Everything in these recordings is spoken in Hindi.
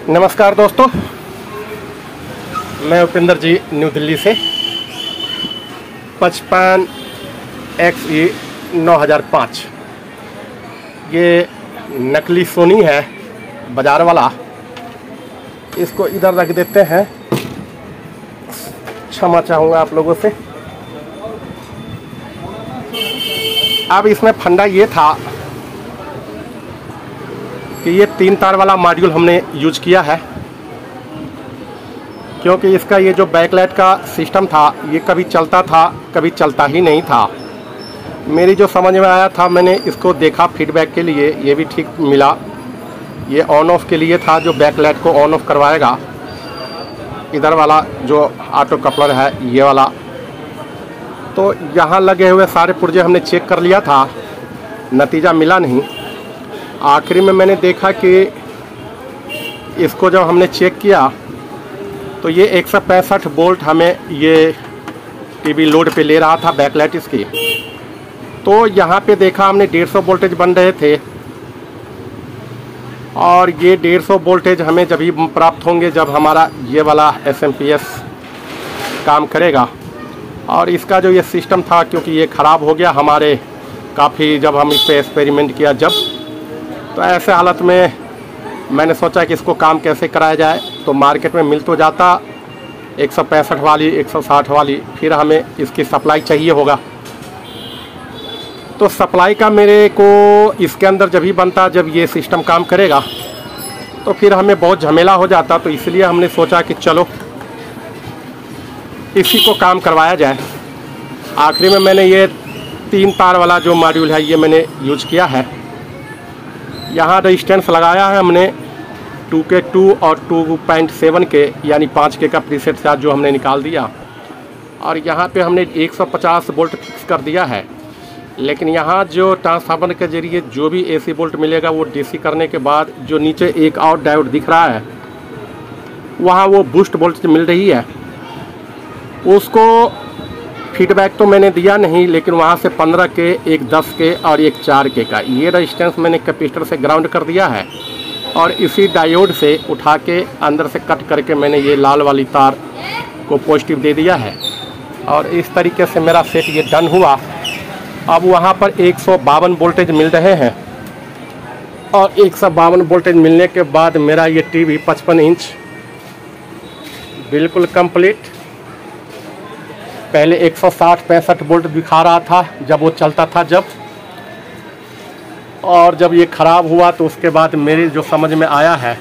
नमस्कार दोस्तों, मैं उपेंद्र जी न्यू दिल्ली से 55XE 9005 ये नकली सोनी है बाज़ार वाला। इसको इधर रख देते हैं। क्षमा चाहूँगा आप लोगों से। अब इसमें फंडा ये था कि ये 3 तार वाला मॉड्यूल हमने यूज किया है, क्योंकि इसका ये जो बैकलाइट का सिस्टम था ये कभी चलता था कभी चलता ही नहीं था। मेरी जो समझ में आया था, मैंने इसको देखा फीडबैक के लिए, ये भी ठीक मिला। ये ऑन ऑफ के लिए था, जो बैकलाइट को ऑन ऑफ करवाएगा। इधर वाला जो ऑटो कपलर है ये वाला, तो यहाँ लगे हुए सारे पुर्जे हमने चेक कर लिया था, नतीजा मिला नहीं। आखिरी में मैंने देखा कि इसको जब हमने चेक किया तो ये 165 वोल्ट हमें ये टीवी लोड पे ले रहा था, बैकलाइट इसकी। तो यहाँ पे देखा हमने 150 वोल्टेज बन रहे थे, और ये 150 वोल्टेज हमें जब ही प्राप्त होंगे जब हमारा ये वाला SMP काम करेगा। और इसका जो ये सिस्टम था, क्योंकि ये ख़राब हो गया हमारे काफ़ी, जब हम इस पर एक्सपेरिमेंट किया जब, तो ऐसे हालत में मैंने सोचा कि इसको काम कैसे कराया जाए। तो मार्केट में मिल तो जाता 165 वाली 160 वाली, फिर हमें इसकी सप्लाई चाहिए होगा। तो सप्लाई का मेरे को इसके अंदर जब ही बनता जब ये सिस्टम काम करेगा, तो फिर हमें बहुत झमेला हो जाता। तो इसलिए हमने सोचा कि चलो इसी को काम करवाया जाए। आखिरी में मैंने ये 3 तार वाला जो मॉड्यूल है ये मैंने यूज किया है। यहाँ रेजिस्टेंस लगाया है हमने 2K2 और 2.7K यानी 5K का प्रीसेट चार्ज जो हमने निकाल दिया। और यहाँ पे हमने 150 वोल्ट फिक्स कर दिया है। लेकिन यहाँ जो ट्रांसफार्मर के जरिए जो भी AC वोल्ट मिलेगा वो DC करने के बाद जो नीचे एक और डायोड दिख रहा है, वहाँ वो बूस्ट वोल्टेज मिल रही है। उसको फीडबैक तो मैंने दिया नहीं, लेकिन वहाँ से 15K, एक 10K और एक 4K का ये रेजिस्टेंस मैंने कैपेसिटर से ग्राउंड कर दिया है। और इसी डायोड से उठा के अंदर से कट करके मैंने ये लाल वाली तार को पॉजिटिव दे दिया है। और इस तरीके से मेरा सेट ये डन हुआ। अब वहाँ पर 152 वोल्टेज मिल रहे हैं, और 152 वोल्टेज मिलने के बाद मेरा ये टीवी 55 इंच बिल्कुल कंप्लीट। पहले 160-65 वोल्ट दिखा रहा था जब वो चलता था जब, और जब ये ख़राब हुआ तो उसके बाद मेरी जो समझ में आया है,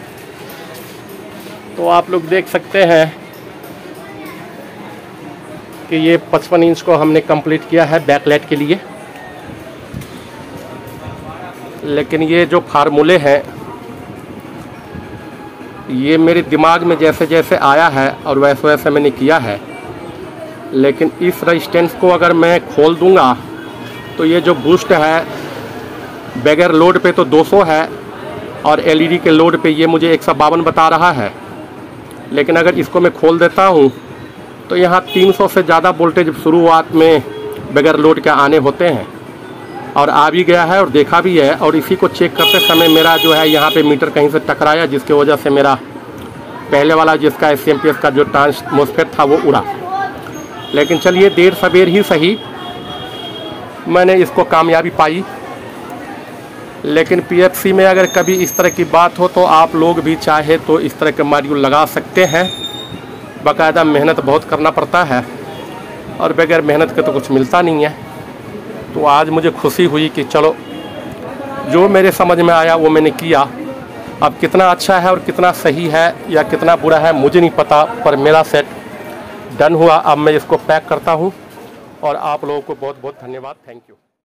तो आप लोग देख सकते हैं कि ये 55 इंच को हमने कंप्लीट किया है बैकलाइट के लिए। लेकिन ये जो फार्मूले हैं ये मेरे दिमाग में जैसे जैसे आया है और वैसे वैसे मैंने किया है। लेकिन इस रेजिस्टेंस को अगर मैं खोल दूंगा तो ये जो बूस्ट है बगैर लोड पे तो 200 है, और LED के लोड पे ये मुझे 152 बता रहा है। लेकिन अगर इसको मैं खोल देता हूँ तो यहाँ 300 से ज़्यादा वोल्टेज शुरुआत में बगैर लोड के आने होते हैं, और आ भी गया है और देखा भी है। और इसी को चेक करते समय मेरा जो है यहाँ पे मीटर कहीं से टकराया, जिसकी वजह से मेरा पहले वाला जिसका SMP का जो ट्रांसमोस्फेट था वो उड़ा। लेकिन चलिए, देर सवेर ही सही मैंने इसको कामयाबी पाई। लेकिन PFC में अगर कभी इस तरह की बात हो तो आप लोग भी चाहे तो इस तरह के मॉड्यूल लगा सकते हैं। बाकायदा मेहनत बहुत करना पड़ता है, और बगैर मेहनत के तो कुछ मिलता नहीं है। तो आज मुझे खुशी हुई कि चलो जो मेरे समझ में आया वो मैंने किया। अब कितना अच्छा है और कितना सही है या कितना बुरा है मुझे नहीं पता, पर मेरा सेट डन हुआ। अब मैं इसको पैक करता हूँ, और आप लोगों को बहुत बहुत धन्यवाद। Thank you.